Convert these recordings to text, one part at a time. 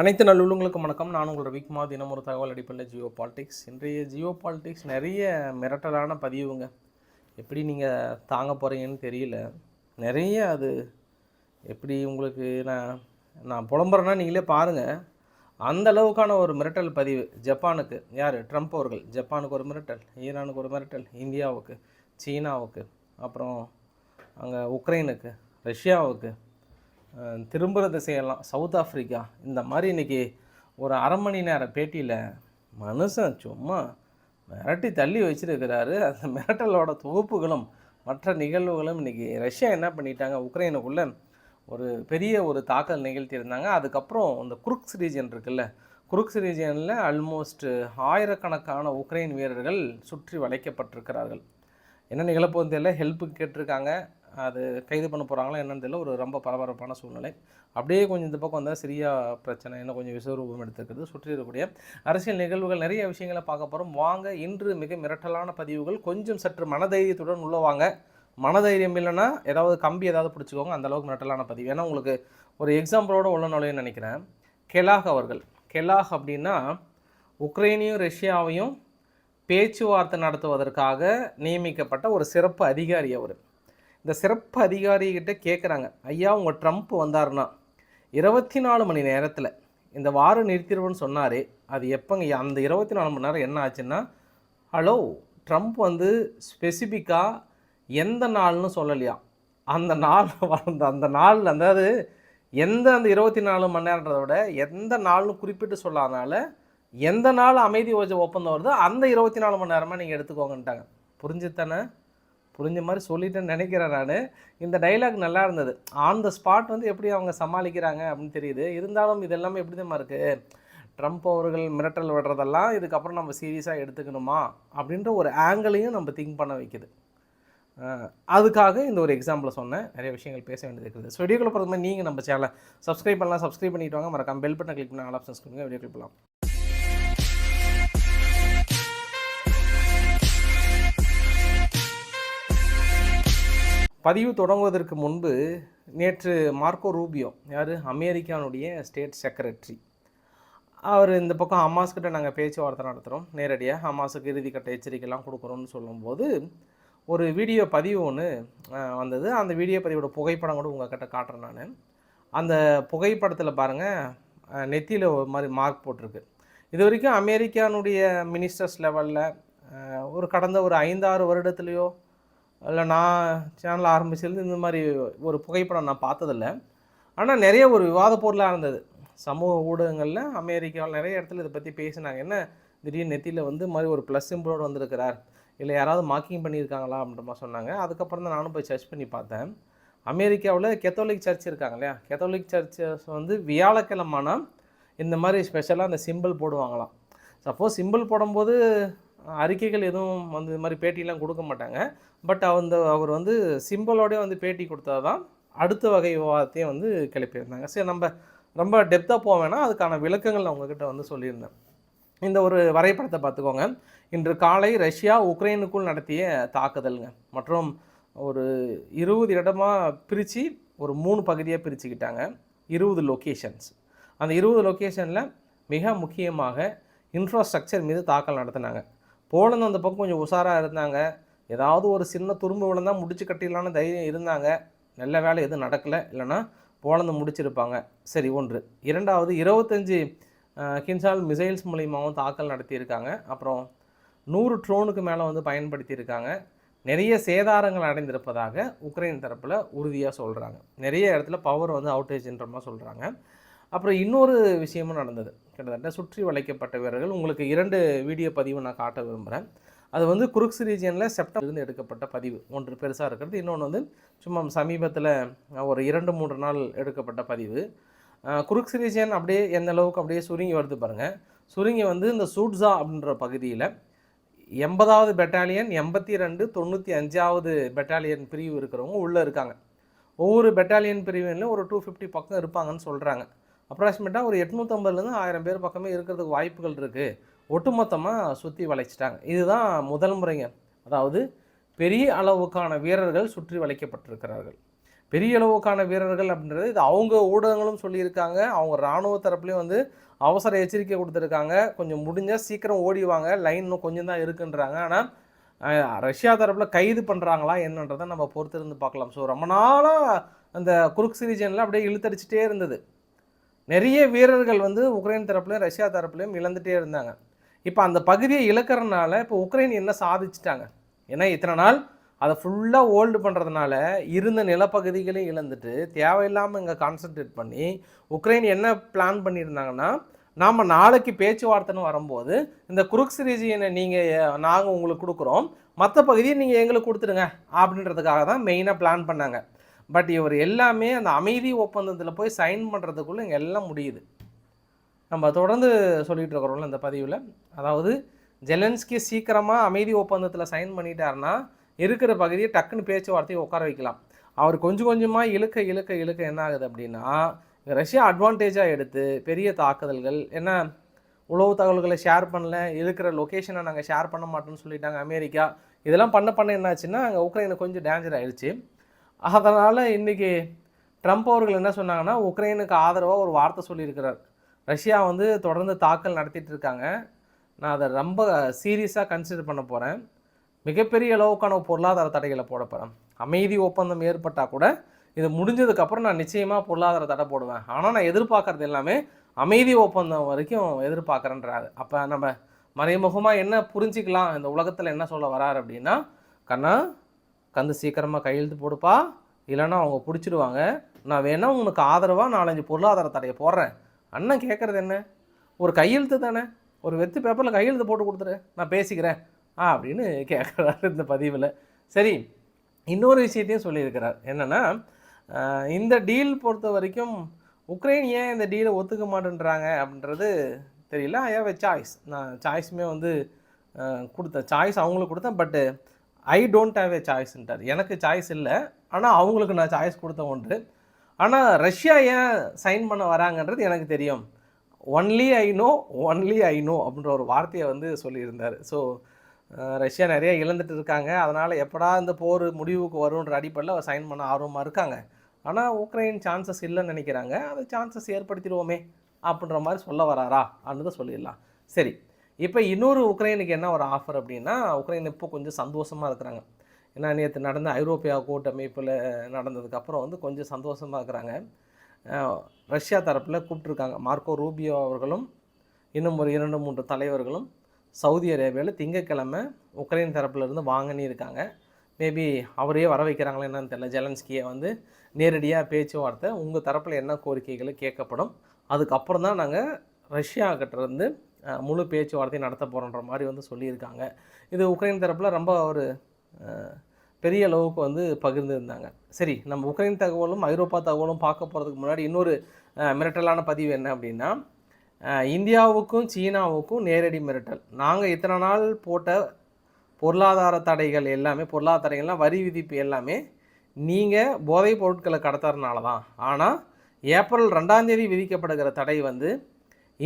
அனைத்து நல்லுள்ளங்களுக்கும் வணக்கம். நான் உங்கள் ரவிக்குமார். தினம் ஒரு தகவல் அடிப்படையில் ஜியோ பாலிடிக்ஸ். இன்றைய ஜியோ பாலிடிக்ஸ் நிறைய மிரட்டலான பதிவுங்க. எப்படி நீங்கள் தாங்க போகிறீங்கன்னு தெரியல. நிறைய அது எப்படி உங்களுக்கு நான் புலம்புறேன்னா நீங்களே பாருங்கள். அந்த அளவுக்கான ஒரு மிரட்டல் பதிவு. ஜப்பானுக்கு யார்? ட்ரம்ப் அவர்கள். ஜப்பானுக்கு ஒரு மிரட்டல், ஈரானுக்கு ஒரு மிரட்டல், இந்தியாவுக்கு, சீனாவுக்கு, அப்புறம் அங்கே உக்ரைனுக்கு, ரஷ்யாவுக்கு, திரும்புகிற திசையெல்லாம் சவுத் ஆஃப்ரிக்கா. இந்த மாதிரி இன்றைக்கி ஒரு அரை மணி நேர பேட்டியில் மனுஷன் சும்மா மிரட்டி தள்ளி வச்சுருக்கிறாரு. அந்த மிரட்டலோட தொகுப்புகளும் மற்ற நிகழ்வுகளும் இன்றைக்கி ரஷ்யா என்ன பண்ணிட்டாங்க, உக்ரைனுக்குள்ளே ஒரு பெரிய ஒரு தாக்கல் நிகழ்த்தியிருந்தாங்க. அதுக்கப்புறம் இந்த குருக்ஸ் ரீஜன் இருக்குல்ல, குருக்ஸ் ரீஜனில் ஆல்மோஸ்ட் ஆயிரக்கணக்கான உக்ரைன் வீரர்கள் சுற்றி வளைக்கப்பட்டிருக்கிறார்கள். என்ன நிகழப்போகுது தெரியல. ஹெல்ப்புக்கு கேட்டிருக்காங்க. அது கைது பண்ண போகிறாங்களா என்னன்னு தெரியல. ஒரு ரொம்ப பரபரப்பான சூழ்நிலை. அப்படியே கொஞ்சம் இந்த பக்கம் வந்தால் சிரியா பிரச்சனை இன்னும் கொஞ்சம் விஸ்வரூபம் எடுத்துக்கிறது. சுற்றி இருக்கக்கூடிய அரசியல் நிகழ்வுகள் நிறைய விஷயங்களை பார்க்க போகிறோம். வாங்க. இன்று மிக மிரட்டலான பதிவுகள். கொஞ்சம் சற்று மனதைரியத்துடன் உள்ளவாங்க. மனதைரியம் இல்லைன்னா ஏதாவது கம்பி ஏதாவது பிடிச்சிக்கோங்க. அந்தளவுக்கு மிரட்டலான பதிவு. ஏன்னா உங்களுக்கு ஒரு எக்ஸாம்பிளோடு உள்ள நுழையுன்னு நினைக்கிறேன். கெலாக் அவர்கள். கெலாக் அப்படின்னா உக்ரைனையும் ரஷ்யாவையும் பேச்சுவார்த்தை நடத்துவதற்காக நியமிக்கப்பட்ட ஒரு சிறப்பு அதிகாரி. அவர் இந்த சிறப்பு அதிகாரிகிட்ட கேட்குறாங்க, ஐயா உங்கள் ட்ரம்ப் வந்தாருன்னா 24 மணி நேரத்தில் இந்த வாரம் நிறுத்திடுவோன்னு சொன்னார், அது எப்போங்க? அந்த 24 மணி நேரம் என்ன ஆச்சுன்னா, ஹலோ ட்ரம்ப் வந்து ஸ்பெசிஃபிக்காக எந்த நாள்னு சொல்லலையா. அந்த நாள் அந்த நாள், அதாவது அந்த 24 மணி நேரன்றதை விட எந்த நாள்னு குறிப்பிட்டு சொல்லாதனால எந்த நாள் அமைதி ஒப்பந்தம் வருதோ அந்த 24 மணி நேரமாக நீங்கள் எடுத்துக்கோங்கன்ட்டாங்க. புரிஞ்சுத்தானே? புரிஞ்ச மாதிரி சொல்லிட்டேன்னு நினைக்கிறேன் நான். இந்த டைலாக் நல்லா இருந்தது. ஆன் த ஸ்பாட் வந்து எப்படி அவங்க சமாளிக்கிறாங்க அப்படின்னு தெரியுது. இருந்தாலும் இது எல்லாமே எப்படி தான் இருக்குது, ட்ரம்ப் அவர்கள் மிரட்டல் விடுறதெல்லாம் இதுக்கப்புறம் நம்ம சீரியஸாக எடுத்துக்கணுமா அப்படின்ற ஒரு ஆங்கிளையும் நம்ம திங்க் பண்ண வைக்குது. அதுக்காக இந்த ஒரு எக்ஸாம்பிள் சொன்னேன். நிறைய விஷயங்கள் பேச வேண்டியது இருக்குது. ஸோ வீடியோக்குள்ள போகிற மாதிரி நீங்கள் நம்ம சேனலை சப்ஸ்கிரைப் பண்ணலாம். சப்ஸ்கிரைப் பண்ணிட்டு வாங்க. மறக்காம பெல் பட்டனை கிளிக் பண்ணி ஆல் ஆப்ஷன்ஸ் கொடுங்க. வீடியோ கிளிக் பண்ணலாம். பதிவு தொடங்குவதற்கு முன்பு நேற்று மார்க்கோ ரூபியோ, யார்? அமெரிக்கானுடைய ஸ்டேட் செக்ரட்டரி, அவர் இந்த பக்கம் ஹமாஸ்கிட்ட நாங்கள் பேச்சுவார்த்தை நடத்துகிறோம், நேரடியாக ஹமாஸுக்கு இறுதிக்கட்ட எச்சரிக்கைலாம் கொடுக்குறோன்னு சொல்லும்போது ஒரு வீடியோ பதிவு ஒன்று வந்தது. அந்த வீடியோ பதிவோட புகைப்படம் கூட உங்கள்கிட்ட காட்டுறேன் நான். அந்த புகைப்படத்தில் பாருங்கள், நெத்தியில் ஒரு மாதிரி மார்க் போட்டிருக்கு. இது வரைக்கும் அமெரிக்கானுடைய மினிஸ்டர்ஸ் லெவலில் ஒரு கடந்த ஒரு 5-6 வருடத்துலேயோ இல்லை நான் சேனல் ஆரம்பிச்சிருந்து இந்த மாதிரி ஒரு புகைப்படம் நான் பார்த்ததில்லை. ஆனால் நிறைய ஒரு விவாத பொருளாக இருந்தது சமூக ஊடகங்களில். அமெரிக்காவில் நிறைய இடத்துல இதை பற்றி பேசினாங்க. என்ன திடீர்னு நெத்தியில் வந்து மாதிரி ஒரு ப்ளஸ் சிம்பிளோடு வந்திருக்கிறார், இல்லை யாராவது மார்க்கிங் பண்ணியிருக்காங்களா அப்படின்ற மாதிரி சொன்னாங்க. அதுக்கப்புறம் தான் நானும் போய் சர்ச் பண்ணி பார்த்தேன். அமெரிக்காவில் கத்தோலிக் சர்ச் இருக்காங்க இல்லையா, கத்தோலிக் சர்ச்சஸ் வந்து வியாழக்கிழமைனா இந்த மாதிரி ஸ்பெஷலாக அந்த சிம்பிள் போடுவாங்களாம். சப்போஸ் சிம்பிள் போடும்போது அறிக்கைகள் எதுவும் வந்து இது மாதிரி பேட்டிலாம் கொடுக்க மாட்டாங்க. பட் அவர் வந்து சிம்பிளோடய வந்து பேட்டி கொடுத்தா தான் அடுத்த வகை விவாதத்தையும் வந்து கிளப்பியிருந்தாங்க. சரி, நம்ம ரொம்ப டெப்த்தாக போக வேணாம், அதுக்கான விளக்கங்கள் நான் உங்ககிட்ட வந்து சொல்லியிருந்தேன். இந்த ஒரு வரைபடத்தை பார்த்துக்கோங்க. இன்று காலை ரஷ்யா உக்ரைனுக்குள் நடத்திய தாக்குதலுங்க. மற்றும் ஒரு 20 இடமாக பிரித்து ஒரு 3 பகுதியாக பிரிச்சுக்கிட்டாங்க. 20 லொக்கேஷன்ஸ். அந்த 20 லொக்கேஷனில் மிக முக்கியமாக இன்ஃப்ராஸ்ட்ரக்சர் மீது தாக்கல் நடத்தினாங்க. போலந்து அந்த பக்கம் கொஞ்சம் உஷாராக இருந்தாங்க. ஏதாவது ஒரு சின்ன துரும்பு விழுந்தால் முடிச்சு கட்டிடலான்னு தைரியம் இருந்தாங்க. நல்ல வேலை எதுவும் நடக்கலை, இல்லைன்னா போலந்து முடிச்சிருப்பாங்க. சரி, ஒன்று. இரண்டாவது, 25 கின்சால் மிசைல்ஸ் மூலியமாகவும் தாக்கல் நடத்தியிருக்காங்க. அப்புறம் 100 ட்ரோனுக்கு மேலே வந்து பயன்படுத்தியிருக்காங்க. நிறைய சேதாரங்கள் அடைந்திருப்பதாக உக்ரைன் தரப்பில் உறுதியாக சொல்கிறாங்க. நிறைய இடத்துல பவர் வந்து அவுட்டேஜ்ன்ற மாதிரி சொல்கிறாங்க. அப்புறம் இன்னொரு விஷயமும் நடந்தது. கிட்டத்தட்ட சுற்றி வளைக்கப்பட்ட வீரர்கள். உங்களுக்கு 2 வீடியோ பதிவு நான் காட்ட விரும்புகிறேன். அது வந்து குருக்ஸ் ரீஜியனில் செப்டம்பர்லேருந்து எடுக்கப்பட்ட பதிவு. ஒன்று பெருசாக இருக்கிறது, இன்னொன்று வந்து சும்மா சமீபத்தில் ஒரு 2-3 நாள் எடுக்கப்பட்ட பதிவு. குருக்ஸ் ரீஜியன் அப்படியே எந்த அளவுக்கு அப்படியே சுருங்கி வருது பாருங்கள். சுருங்கி வந்து இந்த சூட்ஸா அப்படின்ற பகுதியில் 80வது பெட்டாலியன், 82, 95வது பெட்டாலியன் பிரிவு இருக்கிறவங்க உள்ளே இருக்காங்க. ஒவ்வொரு பெட்டாலியன் பிரிவிலும் ஒரு 250 பக்கம் இருப்பாங்கன்னு சொல்கிறாங்க. அப்ராக்சிமேட்டாக ஒரு 850லேருந்து 1000 பேர் பக்கமே இருக்கிறதுக்கு வாய்ப்புகள் இருக்குது. ஒட்டுமொத்தமாக சுற்றி வளைச்சிட்டாங்க. இதுதான் முதல் முறைங்க. அதாவது பெரிய அளவுக்கான வீரர்கள் சுற்றி வளைக்கப்பட்டிருக்கிறார்கள். பெரிய அளவுக்கான வீரர்கள் அப்படின்றது இது அவங்க ஊடகங்களும் சொல்லியிருக்காங்க. அவங்க இராணுவ தரப்புலையும் வந்து அவசர எச்சரிக்கை கொடுத்துருக்காங்க. கொஞ்சம் முடிஞ்சால் சீக்கிரம் ஓடிவாங்க, லைன் இன்னும் கொஞ்சம் தான் இருக்குன்றாங்க. ஆனால் ரஷ்யா தரப்பில் கைது பண்ணுறாங்களா என்னன்றதை நம்ம பொறுத்திருந்து பார்க்கலாம். ஸோ ரொம்ப நாளாக அந்த குருக்ஸ் ரீஜனில் அப்படியே இழுத்தடிச்சிட்டே இருந்தது. நிறைய வீரர்கள் வந்து உக்ரைன் தரப்புலையும் ரஷ்யா தரப்புலையும் இழந்துகிட்டே இருந்தாங்க. இப்போ அந்த பகுதியை இழக்கிறதுனால இப்போ உக்ரைன் என்ன சாதிச்சிட்டாங்க? ஏன்னா இத்தனை நாள் அதை ஃபுல்லாக ஹோல்டு பண்ணுறதுனால இருந்த நிலப்பகுதிகளையும் இழந்துட்டு தேவையில்லாமல் இங்கே கான்சன்ட்ரேட் பண்ணி உக்ரைன் என்ன பிளான் பண்ணியிருந்தாங்கன்னா, நாம் நாளைக்கு பேச்சுவார்த்தைன்னு வரும்போது இந்த குருக்ஸ் ரீஜியனை நாங்கள் உங்களுக்கு கொடுக்குறோம், மற்ற பகுதியை நீங்கள் எங்களுக்கு கொடுத்துடுங்க அப்படின்றதுக்காக தான் மெயினாக பிளான் பண்ணாங்க. பட் இவர் எல்லாமே அந்த அமைதி ஒப்பந்தத்தில் போய் சைன் பண்ணுறதுக்குள்ளே இங்கே எல்லாம் முடியுது. நம்ம தொடர்ந்து சொல்லிகிட்டு இருக்கிறோம்ல இந்த பதிவில், அதாவது ஜெலன்ஸ்கி சீக்கிரமாக அமைதி ஒப்பந்தத்தில் சைன் பண்ணிட்டாருன்னா இருக்கிற பகுதியை டக்குன்னு பேச்சுவார்த்தையை உட்கார வைக்கலாம். அவர் கொஞ்சம் கொஞ்சமாக இழுக்க என்ன ஆகுது அப்படின்னா, ரஷ்யா அட்வான்டேஜாக எடுத்து பெரிய தாக்குதல்கள், ஏன்னா உளவு தகவல்களை ஷேர் பண்ணல, இருக்கிற லொக்கேஷனை நாங்கள் ஷேர் பண்ண மாட்டோம்னு சொல்லிட்டாங்க அமெரிக்கா. இதெல்லாம் பண்ண என்னாச்சுன்னா அங்கே உக்ரைனுக்கு கொஞ்சம் டேஞ்சர் ஆகிடுச்சு. அதனால் இன்றைக்கி ட்ரம்ப் அவர்கள் என்ன சொன்னாங்கன்னா, உக்ரைனுக்கு ஆதரவாக ஒரு வார்த்தை சொல்லியிருக்கிறார். ரஷ்யா வந்து தொடர்ந்து தாக்கல் நடத்திட்டு இருக்காங்க, நான் அதை ரொம்ப சீரியஸாக கன்சிடர் பண்ண போகிறேன், மிகப்பெரிய அளவுக்கான பொருளாதார தடைகளை போட போகிறேன். அமைதி ஒப்பந்தம் ஏற்பட்டால் கூட இது முடிஞ்சதுக்கப்புறம் நான் நிச்சயமாக பொருளாதார தடை போடுவேன். ஆனால் நான் எதிர்பார்க்குறது எல்லாமே அமைதி ஒப்பந்தம் வரைக்கும் எதிர்பார்க்குறேன்றாரு. அப்போ நம்ம மறைமுகமாக என்ன புரிஞ்சிக்கலாம், இந்த உலகத்தில் என்ன சொல்ல வராரு அப்படின்னா, கண்ணா கந்து சீக்கிரமாக கையெழுத்து போடுப்பா, இல்லைன்னா அவங்க பிடிச்சிடுவாங்க, நான் வேணால் உனக்கு ஆதரவாக 4-5 பொருளாதார தடையை போடுறேன். அண்ணன் கேட்குறது என்ன, ஒரு கையெழுத்து தானே, ஒரு வெத்து பேப்பரில் கையெழுத்து போட்டு கொடுத்துரு, நான் பேசிக்கிறேன் அப்படின்னு கேட்குறாரு இந்த பதிவில். சரி, இன்னொரு விஷயத்தையும் சொல்லியிருக்கிறார். என்னென்னா, இந்த டீல் பொறுத்த வரைக்கும் உக்ரைன் ஏன் இந்த டீலை ஒத்துக்க மாட்டேன்றாங்க அப்படின்றது தெரியல. ஐ ஹேவ் எ சாய்ஸ், நான் சாய்ஸுமே வந்து கொடுத்தேன், சாய்ஸ் அவங்களுக்கு கொடுத்தேன். பட்டு ஐ டோன்ட் ஹேவ் எ சாய்ஸ்ன்ட்டார். எனக்கு சாய்ஸ் இல்லை, ஆனால் அவங்களுக்கு நான் சாய்ஸ் கொடுத்த ஒன்று. ஆனால் ரஷ்யா ஏன் சைன் பண்ண வராங்கன்றது எனக்கு தெரியும். ஒன்லி ஐ நோ அப்படின்ற ஒரு வார்த்தையை வந்து சொல்லியிருந்தார். ஸோ ரஷ்யா நிறைய இழந்துட்டு இருக்காங்க, அதனால் எப்படா இந்த போர் முடிவுக்கு வரும்ன்ற அடிப்படையில் அவர் சைன் பண்ண ஆர்வமாக இருக்காங்க. ஆனால் உக்ரைன் சான்சஸ் இல்லைன்னு நினைக்கிறாங்க, அது சான்சஸ் ஏற்படுத்திடுவோமே அப்படின்ற மாதிரி சொல்ல வராரா அப்படின்றத சொல்லிடலாம். சரி, இப்போ இன்னொரு உக்ரைனுக்கு என்ன ஒரு ஆஃபர் அப்படின்னா, உக்ரைன் இப்போ கொஞ்சம் சந்தோஷமாக இருக்கிறாங்க. ஏன்னா நேற்று நடந்த ஐரோப்பியா கூட்டமைப்பில் நடந்ததுக்கப்புறம் வந்து கொஞ்சம் சந்தோஷமாக இருக்கிறாங்க. ரஷ்யா தரப்பில் கூப்பிட்ருக்காங்க, மார்க்கோ ரூபியோ அவர்களும் இன்னும் ஒரு 2-3 தலைவர்களும் சவுதி அரேபியாவில் திங்கக்கிழமை உக்ரைன் தரப்புலேருந்து வாங்கினி இருக்காங்க. மேபி அவரையே வர வைக்கிறாங்களா என்னன்னு தெரியல. ஜெலன்ஸ்கியை வந்து நேரடியாக பேச்சுவார்த்தை, உங்கள் தரப்பில் என்ன கோரிக்கைகள் கேட்கப்படும், அதுக்கப்புறம் தான் நாங்கள் ரஷ்யா கிட்டேருந்து முழு பேச்சுவார்த்தையை நடத்த போகிறோன்ற மாதிரி வந்து சொல்லியிருக்காங்க. இது உக்ரைன் தரப்பில் ரொம்ப ஒரு பெரிய அளவுக்கு வந்து பகிர்ந்துருந்தாங்க. சரி, நம்ம உக்ரைன் தகவலும் ஐரோப்பா தகவலும் பார்க்க போகிறதுக்கு முன்னாடி இன்னொரு மிரட்டலான பதிவு என்ன அப்படின்னா, இந்தியாவுக்கும் சீனாவுக்கும் நேரடி மிரட்டல். நாங்கள் இத்தனை நாள் போட்ட பொருளாதார தடைகள் எல்லாமே, பொருளாதார தடைகள்லாம் வரி விதிப்பு எல்லாமே நீங்கள் போதைப் பொருட்களை கடத்துறதுனால தான். ஆனால் ஏப்ரல் 2ஆம் தேதி விதிக்கப்படுகிற தடை வந்து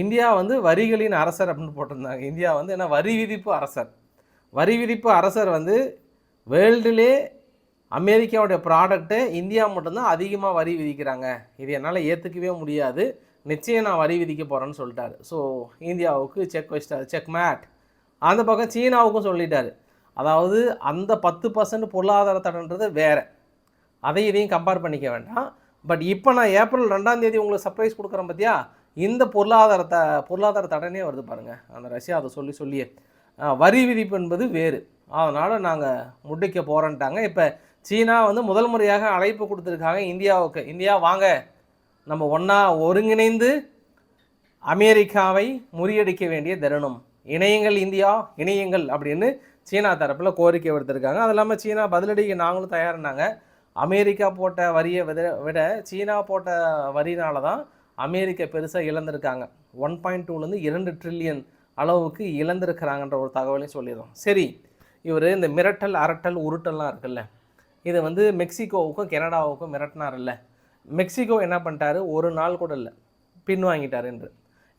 இந்தியா வந்து வரிகளின் அரசர் அப்படின்னு போட்டிருந்தாங்க. இந்தியா வந்து என்ன, வரி விதிப்பு அரசர். வரி விதிப்பு அரசர் வந்து வேர்ல்டுலே அமெரிக்காவுடைய ப்ராடக்ட்டை இந்தியா மட்டும்தான் அதிகமாக வரி விதிக்கிறாங்க, இது என்னால் ஏற்றுக்கவே முடியாது, நிச்சயம் நான் வரி விதிக்க போகிறேன்னு சொல்லிட்டாரு. ஸோ இந்தியாவுக்கு செக் வச்சிட்டாரு, செக் மேட். அந்த பக்கம் சீனாவுக்கும் சொல்லிட்டாரு. அதாவது அந்த 10% பொருளாதார தடைன்றது வேறு, இதையும் கம்பேர் பண்ணிக்க வேண்டாம். பட் இப்போ நான் ஏப்ரல் 2ஆம் தேதி உங்களுக்கு சர்ப்ரைஸ் கொடுக்குறேன் பார்த்தியா, இந்த பொருளாதார தடனே வருது பாருங்கள். அந்த ரஷ்யா அதை சொல்லியே வரி விதிப்பு என்பது வேறு, அதனால் நாங்கள் முடிக்க போகிறோன்ட்டாங்க. இப்போ சீனா வந்து முதல் முறையாக அழைப்பு கொடுத்துருக்காங்க இந்தியாவுக்கு, இந்தியா வாங்க நம்ம ஒன்றா ஒருங்கிணைந்து அமெரிக்காவை முறியடிக்க வேண்டிய தருணம், இணையங்கள் இந்தியா இணையங்கள் அப்படின்னு சீனா தரப்பில் கோரிக்கை விடுத்திருக்காங்க. அது இல்லாமல் சீனா பதிலடிக்கு நாங்களும் தயாரினாங்க. அமெரிக்கா போட்ட வரியை விட சீனா போட்ட வரினால தான் அமெரிக்கா பெருசாக இழந்திருக்காங்க. 1.2லேருந்து 2 ட்ரில்லியன் அளவுக்கு இழந்திருக்கிறாங்கன்ற ஒரு தகவலையும் சொல்லிடுறோம். சரி, இவர் இந்த மிரட்டல் அரட்டல் உருட்டல்லாம் இருக்குல்ல, இது வந்து மெக்சிகோவுக்கும் கனடாவுக்கும் மிரட்டினார் இல்லை. மெக்சிகோ என்ன பண்ணிட்டாரு, ஒரு நாள் கூட இல்லை பின்வாங்கிட்டார் என்று.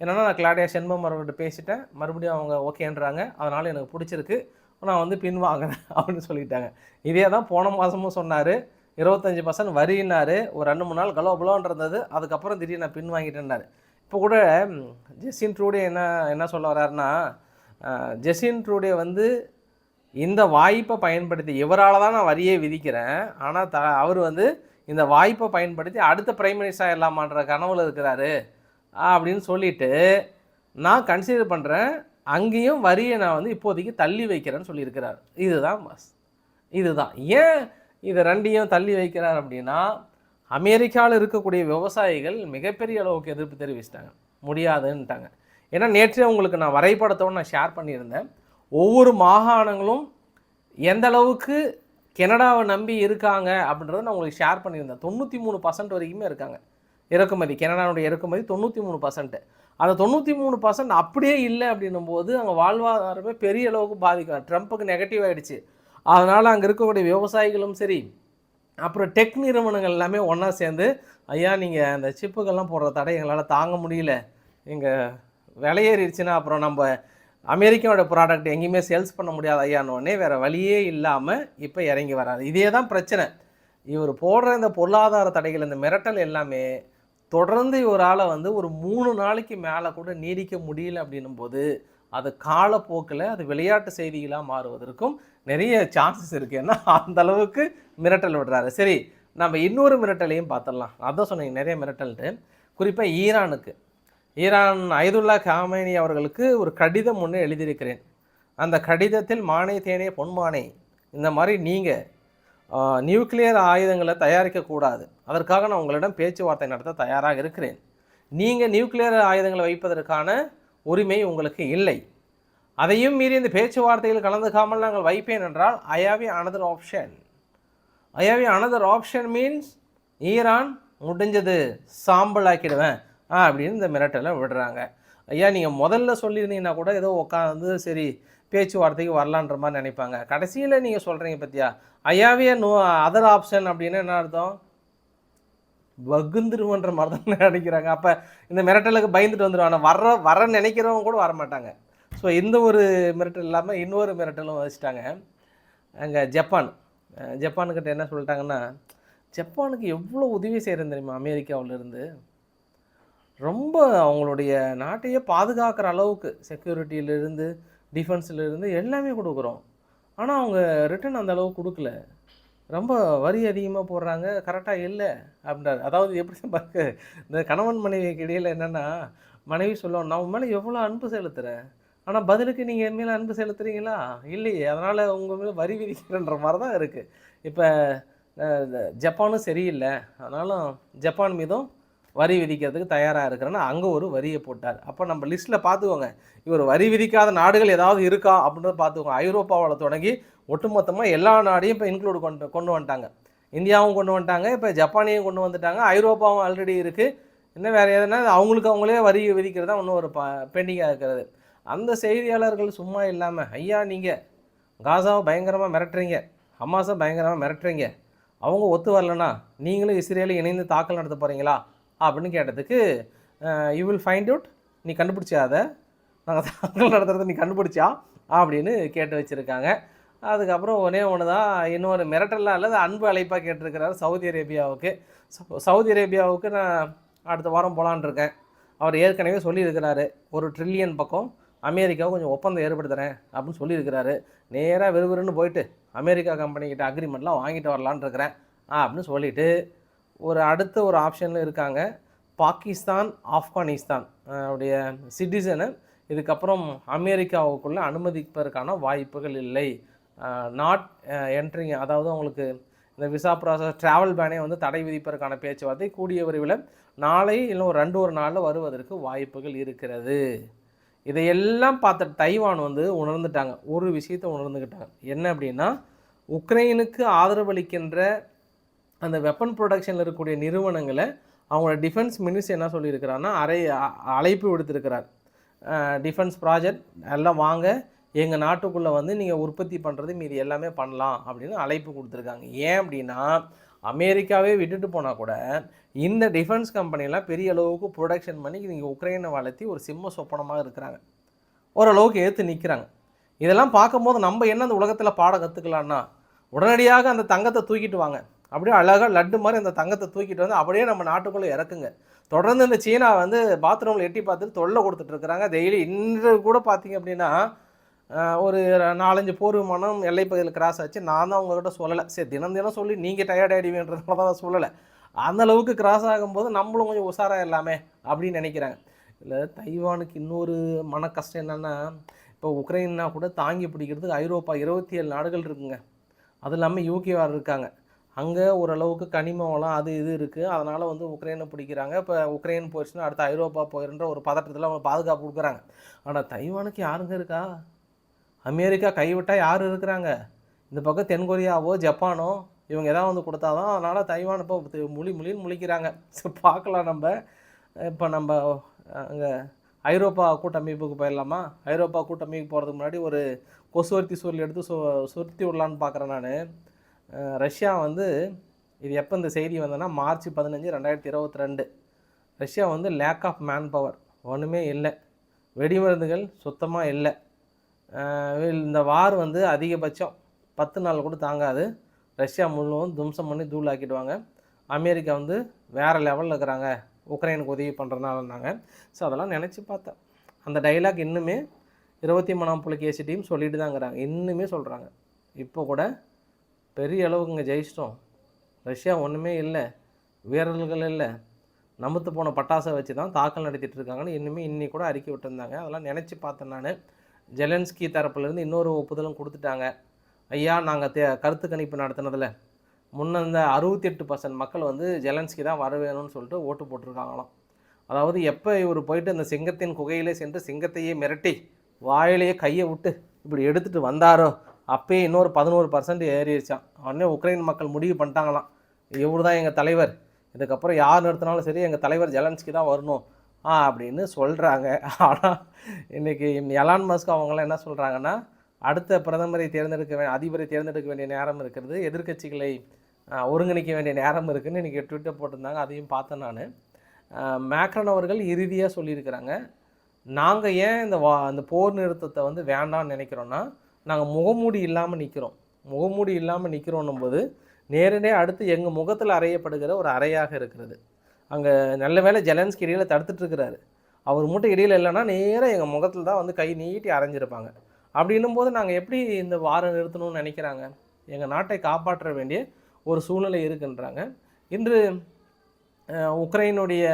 என்னென்னா, நான் கிளாடியா ஷென்பாம் அவர்கிட்ட பேசிட்டேன், மறுபடியும் அவங்க ஓகேன்றாங்க, அதனால் எனக்கு பிடிச்சிருக்கு, நான் வந்து பின்வாங்குறேன் அப்படின்னு சொல்லிட்டாங்க. இதே தான் போன மாதமும் சொன்னார். 25% வரின்னாரு. ஒரு 2-3 நாள் கலோபலோன்னு இருந்தது. அதுக்கப்புறம் திடீர்னு நான் பின் வாங்கிட்டேன்னாரு. இப்போ கூட ஜஸ்டின் ட்ரூடே என்ன சொல்ல வர்றாருன்னா, ஜஸ்டின் ட்ரூடே வந்து இந்த வாய்ப்பை பயன்படுத்தி இவரால் தான் நான் வரியே விதிக்கிறேன், ஆனால் அவர் வந்து இந்த வாய்ப்பை பயன்படுத்தி அடுத்த பிரைம் மினிஸ்டர் ஆயிடலாமான்ற கனவுல இருக்கிறாரு அப்படின்னு சொல்லிட்டு, நான் கன்சிடர் பண்ணுறேன், அங்கேயும் வரியை நான் வந்து இப்போதைக்கு தள்ளி வைக்கிறேன்னு சொல்லியிருக்கிறார். இதுதான் இதுதான் ஏன் இதை ரெண்டையும் தள்ளி வைக்கிறார் அப்படின்னா, அமெரிக்காவில் இருக்கக்கூடிய விவசாயிகள் மிகப்பெரிய அளவுக்கு எதிர்ப்பு தெரிவிச்சிட்டாங்க, முடியாதுன்ட்டாங்க. ஏன்னா நேற்றே உங்களுக்கு நான் வரைபடத்தோடு நான் ஷேர் பண்ணியிருந்தேன். ஒவ்வொரு மாகாணங்களும் எந்த அளவுக்கு கனடாவை நம்பி இருக்காங்க அப்படின்றத நான் உங்களுக்கு ஷேர் பண்ணியிருந்தேன். 93% வரைக்குமே இருக்காங்க இறக்குமதி. கனடாவுடைய இறக்குமதி 93%. அந்த 93% அப்படியே இல்லை அப்படின்னும் போது அங்கே வாழ்வாதாரமே பெரிய அளவுக்கு பாதிக்கும். ட்ரம்ப்புக்கு நெகட்டிவ் ஆகிடுச்சு. அதனால் அங்கே இருக்கக்கூடிய விவசாயிகளும் சரி, அப்புறம் டெக் நிறுவனங்கள் எல்லாமே ஒன்றா சேர்ந்து, ஐயா நீங்கள் அந்த சிப்புகள்லாம் போடுற தடை எங்களால் தாங்க முடியல, எங்கள் விலையேறிடுச்சுன்னா அப்புறம் நம்ம அமெரிக்காவோட ப்ராடக்ட் எங்கேயுமே சேல்ஸ் பண்ண முடியாது ஐயானோடனே வேறு வழியே இல்லாமல் இப்போ இறங்கி வராது. இதே தான் பிரச்சனை. இவர் போடுற இந்த பொருளாதார தடைகள், இந்த மிரட்டல் எல்லாமே தொடர்ந்து இவரால் வந்து ஒரு 3 நாளைக்கு மேலே கூட நீடிக்க முடியல அப்படின்னும் போது, அது காலப்போக்கில் அது விளையாட்டு செய்திகளாக மாறுவதற்கும் நிறைய சான்சஸ் இருக்குது. ஏன்னா அந்தளவுக்கு மிரட்டல் விடுறாரு. சரி, நம்ம இன்னொரு மிரட்டலையும் பார்த்துடலாம். அதான் சொன்னீங்க நிறைய மிரட்டல்ட்டு. குறிப்பாக ஈரானுக்கு, ஈரான் அயதுல்லா காமேனி அவர்களுக்கு ஒரு கடிதம் ஒன்று எழுதியிருக்கிறேன். அந்த கடிதத்தில் மானே தேனே பொன்மானே, இந்த மாதிரி நீங்கள் நியூக்ளியர் ஆயுதங்களை தயாரிக்கக்கூடாது, அதற்காக நான் உங்களிடம் பேச்சுவார்த்தை நடத்த தயாராக இருக்கிறேன். நீங்கள் நியூக்ளியர் ஆயுதங்களை வைப்பதற்கான உரிமை உங்களுக்கு இல்லை. அதையும் மீறி இந்த பேச்சுவார்த்தையில் கலந்துக்காமல் நாங்கள் வைப்பேன் என்றால் I have another option. I have another option means Iran முடிஞ்சது, சாம்பல் ஆக்கிடுவேன் அப்படின்னு இந்த மிரட்டலை விடுறாங்க. ஐயா நீங்கள் முதல்ல சொல்லியிருந்தீங்கன்னா கூட ஏதோ உட்காந்து சரி பேச்சுவார்த்தைக்கு வரலான்ற மாதிரி நினைப்பாங்க. கடைசியில் நீங்கள் சொல்கிறீங்க பற்றியா ஐயாவே நோ அதர் ஆப்ஷன் அப்படின்னு என்ன அர்த்தம்? வகுந்துருவன்ற மாதிரி தான் நினைக்கிறாங்க. அப்போ இந்த மிரட்டலுக்கு பயந்துட்டு வந்துடுவாங்க. வர நினைக்கிறவங்க கூட வரமாட்டாங்க. ஸோ இந்த ஒரு மிரட்டல் இல்லாமல் இன்னொரு மிரட்டலும் வச்சுட்டாங்க. அங்கே ஜப்பானுக்கிட்ட என்ன சொல்லிட்டாங்கன்னா, ஜப்பானுக்கு எவ்வளோ உதவி செய்கிறேன் தெரியுமா அமெரிக்காவிலேருந்து, ரொம்ப அவங்களுடைய நாட்டையே பாதுகாக்கிற அளவுக்கு செக்யூரிட்டியிலேருந்து டிஃபென்ஸ்லேருந்து எல்லாமே கொடுக்குறோம். ஆனால் அவங்க ரிட்டன் அந்த அளவுக்கு கொடுக்கல, ரொம்ப வரி அதிகமாக போடுறாங்க, கரெக்டாக இல்லை அப்படின்றாரு. அதாவது எப்படி பார்க்க, இந்த கணவன் மனைவிக்கு இடையில் என்னென்னா, மனைவி சொல்லுவோம் நான் உன் மேலே எவ்வளோ அன்பு செலுத்துகிறேன், ஆனால் பதிலுக்கு நீங்கள் என் மேலே அன்பு செலுத்துறீங்களா இல்லையே, அதனால் உங்கள் மேலே வரி விதிக்கிறன்ற மாதிரி தான் இருக்குது. இப்போ ஜப்பானும் சரியில்லை, அதனாலும் ஜப்பான் மீதும் வரி விதிக்கிறதுக்கு தயாராக இருக்கிறேன்னா அங்கே ஒரு வரியை போட்டார். அப்போ நம்ம லிஸ்ட்டில் பார்த்துக்கோங்க, இவர் வரி விதிக்காத நாடுகள் ஏதாவது இருக்கா அப்படின்றத பார்த்துக்கோங்க. ஐரோப்பாவில் தொடங்கி ஒட்டுமொத்தமாக எல்லா நாடையும் இப்போ இன்க்ளூட் கொண்டு வந்துட்டாங்க. இந்தியாவும் கொண்டு வந்துட்டாங்க, இப்போ ஜப்பானையும் கொண்டு வந்துட்டாங்க, ஐரோப்பாவும் ஆல்ரெடி இருக்குது. இன்னும் வேறு எதுனா அவங்களே வரி விதிக்கிறது தான் இன்னும் ஒரு பெண்டிங்காக இருக்கிறது. அந்த செய்தியாளர்கள் சும்மா இல்லாமல், ஐயா நீங்கள் காசாவை பயங்கரமாக மிரட்டுறீங்க, ஹமாஸை பயங்கரமாக மிரட்டுறீங்க, அவங்க ஒத்து வரலன்னா நீங்களும் இஸ்ரேலும் இணைந்து தாக்கல் நடத்த போகிறீங்களா அப்படின்னு கேட்டதுக்கு, யூ வில் ஃபைண்ட் அவுட், நீ கண்டுபிடிச்சா அதை நாங்கள் தாக்கல் நடத்துறது நீ கண்டுபிடிச்சா அப்படின்னு கேட்டு வச்சுருக்காங்க. அதுக்கப்புறம் ஒன்று தான் இன்னொரு மிரட்டலாம் இல்லை, அன்பு அழைப்பாக கேட்டிருக்கிறாரு சவுதி அரேபியாவுக்கு. சவுதி அரேபியாவுக்கு நான் அடுத்த வாரம் போகலான் இருக்கேன். அவர் ஏற்கனவே சொல்லியிருக்கிறாரு, 1 ட்ரில்லியன் பக்கம் அமெரிக்காவை கொஞ்சம் ஒப்பந்தம் ஏற்படுத்துகிறேன் அப்படின்னு சொல்லியிருக்கிறாரு. நேராக விறுவிறுன்னு போயிட்டு அமெரிக்கா கம்பெனிக்கிட்ட அக்ரிமெண்ட்லாம் வாங்கிட்டு வரலான் இருக்கிறேன் அப்படின்னு சொல்லிவிட்டு அடுத்த ஒரு ஆப்ஷனில் இருக்காங்க. பாகிஸ்தான், ஆப்கானிஸ்தான் உடைய சிட்டிசனை இதுக்கப்புறம் அமெரிக்காவுக்குள்ளே அனுமதிப்பதற்கான வாய்ப்புகள் இல்லை. நாட் என்ட்ரிங், அதாவது அவங்களுக்கு இந்த விசா ப்ராசஸ் ட்ராவல் பேனே வந்து தடை விதிப்பதற்கான பேச்சுவார்த்தை கூடிய விரைவில் நாளை இல்லை ஒரு 2 நாளில் வருவதற்கு வாய்ப்புகள் இருக்கிறது. இதையெல்லாம் பார்த்த தைவான் வந்து உணர்ந்துட்டாங்க, ஒரு விஷயத்தை உணர்ந்துக்கிட்டாங்க. என்ன அப்படின்னா, உக்ரைனுக்கு ஆதரவளிக்கின்ற அந்த வெப்பன் ப்ரொடக்ஷனில் இருக்கக்கூடிய நிறுவனங்களை அவங்களோட டிஃபென்ஸ் மினிஸ்டர் என்ன சொல்லியிருக்கிறாருன்னா, அழைப்பு விடுத்திருக்கிறார். டிஃபென்ஸ் ப்ராஜெக்ட் எல்லாம் வாங்க, எங்கள் நாட்டுக்குள்ளே வந்து நீங்கள் உற்பத்தி பண்ணுறது மீது எல்லாமே பண்ணலாம் அப்படின்னு அழைப்பு கொடுத்துருக்காங்க. ஏன் அப்படின்னா, அமெரிக்காவே விட்டுட்டு போனால் கூட இந்த டிஃபென்ஸ் கம்பெனியெல்லாம் பெரிய அளவுக்கு ப்ரொடக்ஷன் பண்ணி நீங்கள் உக்ரைனை வளர்த்தி ஒரு சிம்ம சொப்பனமாக இருக்கிறாங்க, ஓரளவுக்கு ஏற்று நிற்கிறாங்க. இதெல்லாம் பார்க்கும்போது நம்ம என்ன அந்த உலகத்தில் பாடம் கற்றுக்கலான்னா, உடனடியாக அந்த தங்கத்தை தூக்கிட்டு வாங்க, அப்படியே அழகாக லட்டு மாதிரி அந்த தங்கத்தை தூக்கிட்டு வந்து அப்படியே நம்ம நாட்டுக்குள்ளே இறக்குங்க. தொடர்ந்து இந்த சீனா வந்து பாத்ரூமில் எட்டி பார்த்துட்டு தொல்லை கொடுத்துட்ருக்குறாங்க. டெய்லி இன்று கூட பார்த்தீங்க அப்படின்னா ஒரு 4-5 போர் விமானம் எல்லைப்பகுதியில் கிராஸ் ஆச்சு. நான் தான் உங்கள்கிட்ட சொல்லலை, சரி தினம் தினம் சொல்லி நீங்கள் டயர்ட் ஆகிடுவீன்றதுனால தான் சொல்லலை. அந்த அளவுக்கு கிராஸ் ஆகும்போது நம்மளும் கொஞ்சம் உஷாராக இல்லாமே அப்படின்னு நினைக்கிறாங்க. இல்லை, தைவானுக்கு இன்னொரு மன கஷ்டம் என்னென்னா, இப்போ உக்ரைன்னா கூட தாங்கி பிடிக்கிறதுக்கு ஐரோப்பா 27 நாடுகள் இருக்குங்க. அது இல்லாமல் யூகே வேறு இருக்காங்க. அங்கே ஓரளவுக்கு கனிம வளம் அது இது இருக்குது. அதனால் வந்து உக்ரைனை பிடிக்கிறாங்க. இப்போ உக்ரைன் போயிடுச்சுன்னா அடுத்து ஐரோப்பா போயிருன்ற ஒரு பதட்டத்தில் அவங்க பாதுகாப்பு கொடுக்குறாங்க. ஆனால் தைவானுக்கு யாருங்க இருக்கா? அமெரிக்கா கைவிட்டால் யார் இருக்கிறாங்க? இந்த பக்கம் தென்கொரியாவோ ஜப்பானோ இவங்க எதாவது வந்து கொடுத்தா தான். அதனால் தைவான் இப்போ முழின்னு முழிக்கிறாங்க. ஸோ பார்க்கலாம். நம்ம அங்கே ஐரோப்பா கூட்டமைப்புக்கு போயிடலாமா? ஐரோப்பா கூட்டமைப்புக்கு போகிறதுக்கு முன்னாடி ஒரு கொசுவர்த்தி சூழல் எடுத்து சுருத்தி விடலான்னு பார்க்குறேன் நான். ரஷ்யா வந்து இது எப்போ இந்த செய்தி வந்ததுன்னா மார்ச் 15, 2022. ரஷ்யா வந்து லேக் ஆஃப் மேன் பவர், ஒன்றுமே இல்லை, வெடிமருந்துகள் சுத்தமாக இல்லை. இந்த வார் வந்து அதிகபட்சம் 10 நாள் கூட தாங்காது. ரஷ்யா முழுவதும் தும்சம் பண்ணி தூளாக்கிடுவாங்க. அமெரிக்கா வந்து வேறு லெவலில் இருக்கிறாங்க, உக்ரைனுக்கு உதவி பண்ணுறதுனாலன்னாங்க. ஸோ அதெல்லாம் நினச்சி பார்த்தேன். அந்த டைலாக் இன்னுமே 23ஆம் புலிகேசி டீம் சொல்லிட்டு தாங்கிறாங்க, இன்னுமே சொல்கிறாங்க. இப்போ கூட பெரிய அளவுக்கு இங்கே ஜெயிச்சிட்டோம், ரஷ்யா ஒன்றுமே இல்லை, வீரர்கள் இல்லை, நமுத்து போன பட்டாசை வச்சு தான் தாக்கல் நடத்திட்டு இருக்காங்கன்னு இன்னி கூட அறிக்கை விட்டுருந்தாங்க. அதெல்லாம் நினச்சி பார்த்தேன் நான். ஜெலன்ஸ்கி தரப்புலேருந்து இன்னொரு ஒப்புதலும் கொடுத்துட்டாங்க. ஐயா, நாங்கள் கருத்து கணிப்பு நடத்தினதில் முன்ன இந்த 68% மக்கள் வந்து ஜெலன்ஸ்கி தான் வர வேணும்னு சொல்லிட்டு ஓட்டு போட்டிருக்காங்களாம். அதாவது எப்போ இவர் போயிட்டு அந்த சிங்கத்தின் குகையிலே சென்று சிங்கத்தையே மிரட்டி வாயிலேயே கையை விட்டு இப்படி எடுத்துகிட்டு வந்தாரோ அப்போயே இன்னொரு 11% ஏறிடுச்சான். உடனே உக்ரைன் மக்கள் முடிவு பண்ணிட்டாங்களாம், இவர் தான் எங்கள் தலைவர், இதுக்கப்புறம் யார் நிறுத்தினாலும் சரி எங்கள் தலைவர் ஜெலன்ஸ்கி தான் வரணும் அப்படின்னு சொல்கிறாங்க. ஆனால் இன்றைக்கி எலான் மஸ்க் அவங்களாம் என்ன சொல்கிறாங்கன்னா, அடுத்த பிரதமரை அதிபரை தேர்ந்தெடுக்க வேண்டிய நேரம் இருக்கிறது, எதிர்க்கட்சிகளை ஒருங்கிணைக்க வேண்டிய நேரம் இருக்குதுன்னு இன்றைக்கி ட்விட்டர் போட்டிருந்தாங்க. அதையும் பார்த்தேன் நான். மேக்ரன் அவர்கள் இறுதியாக சொல்லியிருக்கிறாங்க, நாங்கள் ஏன் இந்த போர் நிறுத்தத்தை வந்து வேண்டாம்னு நினைக்கிறோன்னா, நாங்கள் முகமூடி இல்லாமல் நிற்கிறோம். முகமூடி இல்லாமல் நிற்கிறோன்னும் போது நேரடியாக அடுத்து எங்கள் முகத்தில் அறையப்படுகிற ஒரு அறையாக இருக்கிறது. அங்கே நல்ல வேளை ஜெலன்ஸ்கி இடையில் தடுத்துட்ருக்கிறாரு. அவர் மட்டும் இடையில் இல்லைன்னா நேராக எங்கள் முகத்தில் தான் வந்து கை நீட்டி அரைஞ்சிருப்பாங்க. அப்படின்னும் போது நாங்கள் எப்படி இந்த வாரம் நிறுத்தணும்னு நினைக்கிறாங்க? எங்கள் நாட்டை காப்பாற்ற வேண்டிய ஒரு சூழ்நிலை இருக்குன்றாங்க. இன்று உக்ரைனுடைய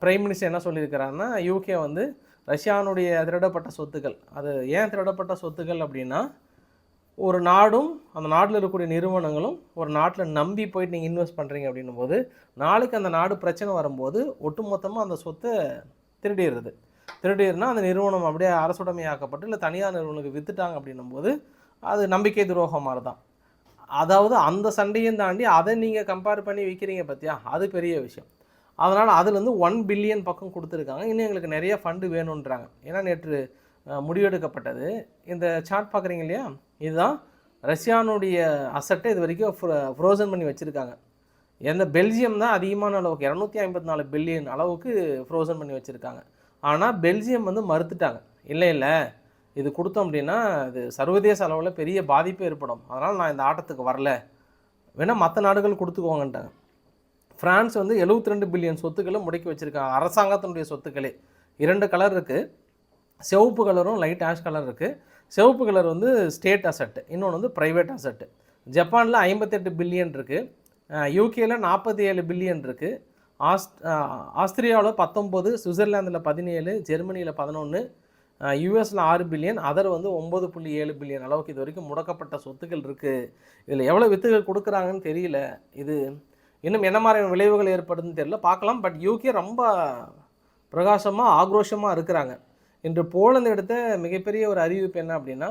பிரைம் மினிஸ்டர் என்ன சொல்லியிருக்கிறாருன்னா, யூகே வந்து ரஷ்யானுடைய திருடப்பட்ட சொத்துக்கள், அது ஏன் திருடப்பட்ட சொத்துக்கள் அப்படின்னா, ஒரு நாடும் அந்த நாட்டில் இருக்கக்கூடிய நிறுவனங்களும் ஒரு நாட்டில் நம்பி போயிட்டு நீங்கள் இன்வெஸ்ட் பண்ணுறீங்க அப்படின்னும் போது நாளைக்கு அந்த நாடு பிரச்சனை வரும்போது ஒட்டுமொத்தமாக அந்த சொத்தை திருடிடுனா அந்த நிறுவனம் அப்படியே அரசுடைமையாக்கப்பட்டு இல்லை தனியார் நிறுவனங்களுக்கு விற்றுட்டாங்க அப்படின்னும் போது அது நம்பிக்கை துரோகம் மாதிரி தான். அதாவது அந்த சண்டையும் தாண்டி அதை நீங்கள் கம்பேர் பண்ணி விற்கிறீங்க பார்த்தியா, அது பெரிய விஷயம். அதனால் அதுலேருந்து 1 பில்லியன் பக்கம் கொடுத்துருக்காங்க. இன்னும் எங்களுக்கு நிறைய ஃபண்டு வேணுன்றாங்க. ஏன்னா நேற்று முடிவெடுக்கப்பட்டது. இந்த சார்ட் பார்க்குறீங்க இல்லையா, இதுதான் ரஷ்யானுடைய அசட்டை இது வரைக்கும் ஃப்ரோசன் பண்ணி வச்சுருக்காங்க. பெல்ஜியம் தான் அதிகமான அளவுக்கு 254 பில்லியன் அளவுக்கு ஃப்ரோசன் பண்ணி வச்சுருக்காங்க. ஆனால் பெல்ஜியம் வந்து மறுத்துட்டாங்க, இல்லை இது கொடுத்தோம் அப்படின்னா இது சர்வதேச அளவில் பெரிய பாதிப்பு ஏற்படும், அதனால் நான் இந்த ஆட்டத்துக்கு வரல, வேணால் மற்ற நாடுகள் கொடுத்துக்குவாங்கன்ட்டாங்க. ஃப்ரான்ஸ் வந்து 72 பில்லியன் சொத்துக்களை முடக்கி வச்சுருக்காங்க, அரசாங்கத்தினுடைய சொத்துக்களே. 2 கலர் இருக்குது, சிவப்பு கலரும் லைட் ஆஷ் கலர் இருக்குது. சிவப்பு கலர் வந்து ஸ்டேட் அசட்டு, இன்னொன்று வந்து ப்ரைவேட் அசட்டு. ஜப்பானில் 58 பில்லியன் இருக்குது, யூகேயில் 47 பில்லியன் இருக்குது, ஆஸ்திரியாவில் 19, சுவிட்சர்லாந்தில் 17, ஜெர்மனியில் 11, யூஎஸில் 6 பில்லியன், அதர் வந்து 9.7 பில்லியன் அளவுக்கு இது வரைக்கும் முடக்கப்பட்ட சொத்துக்கள் இருக்குது. இதில் எவ்வளோ வித்துகள் கொடுக்குறாங்கன்னு தெரியல. இது இன்னும் என்ன மாதிரியான விளைவுகள் ஏற்படுதுன்னு தெரியல, பார்க்கலாம். பட் யூகே ரொம்ப பிரகாசமாக ஆக்ரோஷமாக இருக்கிறாங்க. இன்று போலந்து எடுத்த மிகப்பெரிய ஒரு அறிவிப்பு என்ன அப்படின்னா,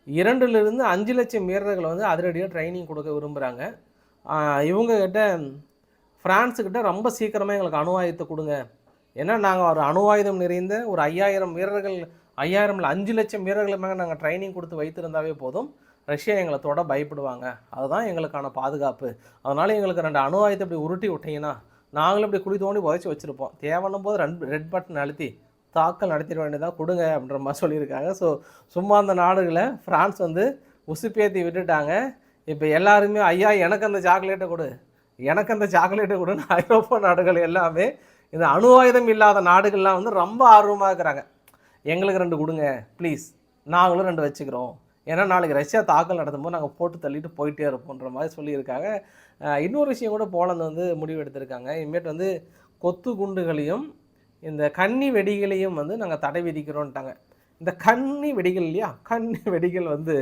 2லிருந்து 5 லட்சம் வீரர்களை வந்து அதிரடியாக ட்ரைனிங் கொடுக்க விரும்புகிறாங்க. இவங்கக்கிட்ட ஃப்ரான்ஸுக்கிட்ட ரொம்ப சீக்கிரமாக எங்களுக்கு அணு ஆயுதத்தை கொடுங்க, ஏன்னா நாங்கள் ஒரு அணு ஆயுதம் நிறைந்த ஒரு 5000 வீரர்கள், 5000 இல்லை 5 லட்சம் வீரர்களை மேலே நாங்கள் ட்ரைனிங் கொடுத்து வைத்திருந்தாவே போதும், ரஷ்யா எங்களை தொட பயப்படுவாங்க, அதுதான் எங்களுக்கான பாதுகாப்பு. அதனால் எங்களுக்கு 2 அணு ஆயுதத்தை இப்படி உருட்டி விட்டிங்கன்னா நாங்களும் இப்படி குழி தோண்டி உதச்சி வச்சுருப்போம், தேவைன்னும் போது ரெட் பட்டன் அழுத்தி தாக்கல் நடத்திட வேண்டியதாக கொடுங்க அப்படின்ற மாதிரி சொல்லியிருக்காங்க. ஸோ சும்மா அந்த நாடுகளை ஃப்ரான்ஸ் வந்து உசுப்பேற்றி விட்டுட்டாங்க. இப்போ எல்லாருமே ஐயா எனக்கு அந்த சாக்லேட்டை கொடு, எனக்கு அந்த சாக்லேட்டை கொடுன்னு ஐரோப்பா நாடுகள் எல்லாமே இந்த அணு ஆயுதம் இல்லாத நாடுகள்லாம் வந்து ரொம்ப ஆர்வமாக இருக்கிறாங்க. எங்களுக்கு 2 கொடுங்க ப்ளீஸ், நாங்களும் 2 வச்சுக்கிறோம், ஏன்னா நாளைக்கு ரஷ்யா தாக்கல் நடத்தும்போது நாங்கள் போட்டு தள்ளிட்டு போயிட்டே இருப்போன்ற மாதிரி சொல்லியிருக்காங்க. இன்னொரு விஷயம் கூட போலந்து வந்து முடிவு எடுத்திருக்காங்க. இனிமேட்டு வந்து கொத்து குண்டுகளையும் இந்த கன்னி வெடிகளையும் வந்து நாங்கள் தடை விதிக்கிறோன்ட்டாங்க. இந்த கன்னி வெடிகள் இல்லையா, கன்னி வெடிகள் வந்து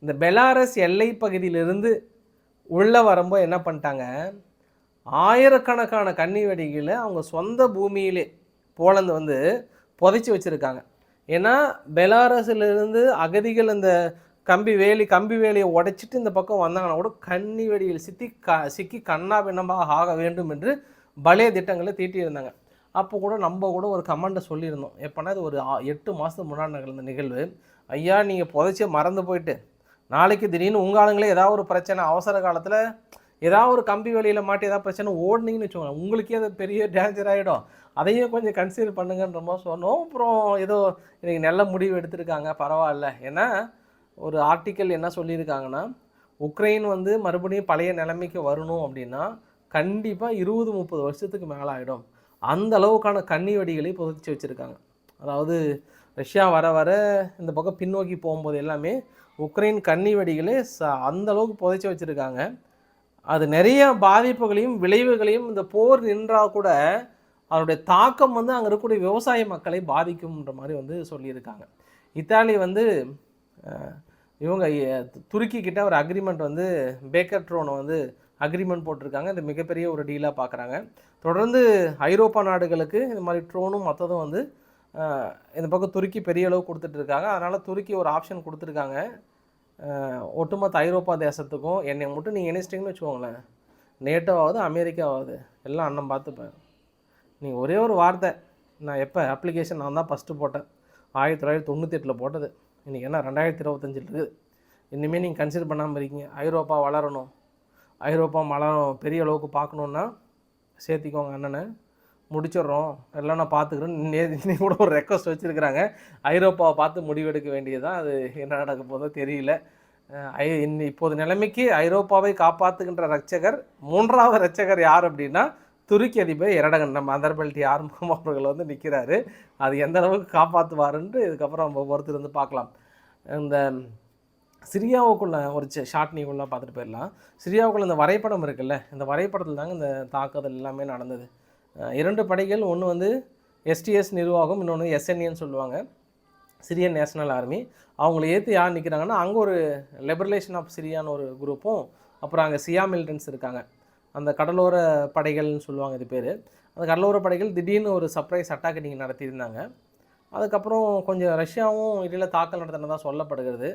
இந்த பெலாரஸ் எல்லை பகுதியிலிருந்து உள்ளே வரும்போது என்ன பண்ணிட்டாங்க, ஆயிரக்கணக்கான கன்னி வெடிகளை அவங்க சொந்த பூமியிலே போலந்து வந்து புதைச்சி வச்சுருக்காங்க. ஏன்னா பெலாரஸிலிருந்து அகதிகள் இந்த கம்பி வேலியை உடைச்சிட்டு இந்த பக்கம் வந்தாங்கன்னா கூட கன்னி வெடியில் சிக்கி கண்ணா பின்னமாக ஆக வேண்டும் என்று பலே திட்டங்களை தீட்டியிருந்தாங்க. அப்போ கூட நம்ம கூட ஒரு கமெண்ட்டை சொல்லியிருந்தோம். எப்போனா இது ஒரு 8 மாதத்துக்கு முன்னாடி நிகழ்ந்த நிகழ்வு. ஐயா நீங்கள் புதைச்சி மறந்து போயிட்டு நாளைக்கு திடீர்னு உங்கள் ஆளுங்களே ஏதாவது ஒரு பிரச்சனை அவசர காலத்தில் ஏதாவது ஒரு கம்பி வேலியில் மாட்டி ஏதாவது பிரச்சனை ஓடுனீங்கன்னு வச்சுக்கோங்க, உங்களுக்கே அது பெரிய டேஞ்சர் ஆகிடும், அதையும் கொஞ்சம் கன்சிடர் பண்ணுங்கன்ற மாதிரி சொன்னோம். அப்புறம் ஏதோ இன்றைக்கி நல்ல முடிவு எடுத்திருக்காங்க, பரவாயில்ல. ஏன்னா ஒரு ஆர்டிக்கல் என்ன சொல்லியிருக்காங்கன்னா, உக்ரைன் வந்து மறுபடியும் பழைய நிலைமைக்கு வரணும் அப்படின்னா கண்டிப்பாக 20-30 வருஷத்துக்கு மேலே ஆகிடும். அந்த அளவுக்கான கன்னி வெடிகளை புதைச்சி வச்சுருக்காங்க. அதாவது ரஷ்யா வர வர இந்த பக்கம் பின்னோக்கி போகும்போது எல்லாமே உக்ரைன் கன்னி வெடிகளை அந்த அளவுக்கு புதைச்சி வச்சுருக்காங்க. அது நிறைய பாதிப்புகளையும் விளைவுகளையும் இந்த போர் நின்றால் கூட அதனுடைய தாக்கம் வந்து அங்கே இருக்கக்கூடிய விவசாய மக்களை பாதிக்கும்ன்ற மாதிரி வந்து சொல்லியிருக்காங்க. இத்தாலி வந்து இவங்க துருக்கி கிட்ட ஒரு அக்ரிமெண்ட் வந்து பேக்கர் ட்ரோனை வந்து அக்ரிமெண்ட் போட்டிருக்காங்க. இது மிகப்பெரிய ஒரு டீலாக பார்க்குறாங்க. தொடர்ந்து ஐரோப்பா நாடுகளுக்கு இந்த மாதிரி ட்ரோனும் மற்றதும் வந்து இந்த பக்கம் துருக்கி பெரிய அளவு கொடுத்துட்ருக்காங்க. அதனால் துருக்கி ஒரு ஆப்ஷன் கொடுத்துருக்காங்க, ஒட்டுமொத்த ஐரோப்பா தேசத்துக்கும் என்னை மட்டும் நீங்கள் இணைச்சிட்டிங்கன்னு வச்சுக்கோங்களேன், நேட்டோவாவது அமெரிக்காவாவது எல்லாம் அண்ணன் பார்த்துப்பேன். நீங்கள் ஒரே ஒரு வார்த்தை, நான் எப்போ அப்ளிகேஷன் நான் தான் ஃபஸ்ட்டு போட்டேன், 1998 போட்டது, இன்றைக்கி என்ன 2025 இருக்குது. இனிமேல் நீங்கள் கன்சிடர் பண்ணாமல் இருக்கீங்க, ஐரோப்பா வளரணும், ஐரோப்பா பெரிய அளவுக்கு பார்க்கணுன்னா சேர்த்திக்கோங்க அண்ணனை, முடிச்சிடுறோம், எல்லாம் நான் பார்த்துக்கிறேன். கூட ஒரு ரெக்வஸ்ட் வச்சுருக்கிறாங்க. ஐரோப்பாவை பார்த்து முடிவெடுக்க வேண்டியதுதான். அது என்ன நடக்க போதோ தெரியல. இப்போது நிலைமைக்கு ஐரோப்பாவை காப்பாற்றுகின்ற ரட்சகர், 3வது ரட்சகர் யார் அப்படின்னா துருக்கி அதிபர் எரடகன், நம்ம அதர்பல்டி ஆர்முகம் அவர்கள் வந்து நிற்கிறாரு. அது எந்த அளவுக்கு காப்பாற்றுவாருன்ட்டு இதுக்கப்புறம் நம்ம பொறுத்திருந்து பார்க்கலாம். இந்த சிரியாவுக்குள்ள ஒரு ஷார்ட் நீக்குள்ளே பார்த்துட்டு போயிடலாம். சிரியாவுக்குள்ள இந்த வரைபடம் இருக்குல்ல, இந்த வரைபடத்தில் தாங்க இந்த தாக்குதல் எல்லாமே நடந்தது. 2 படைகள், ஒன்று வந்து எஸ்டிஎஸ் நிர்வாகம், இன்னொன்று எஸ்என்ஏன்னு சொல்லுவாங்க, சிரியன் நேஷனல் ஆர்மி. அவங்கள ஏற்று யார் நிற்கிறாங்கன்னா, அங்கே ஒரு லிபரலேஷன் ஆஃப் சிரியான்னு ஒரு குரூப்பும், அப்புறம் அங்கே சியா மிலிட்டன்ஸ் இருக்காங்க, அந்த கடலோர படைகள்னு சொல்லுவாங்க இது பேர். அந்த கடலோர படைகள் திடீர்னு ஒரு சர்ப்ரைஸ் அட்டாக் நீங்கள் நடத்தியிருந்தாங்க. அதுக்கப்புறம் கொஞ்சம் ரஷ்யாவும் இடையில் தாக்கல் நடத்தினதாக சொல்லப்படுகிறது.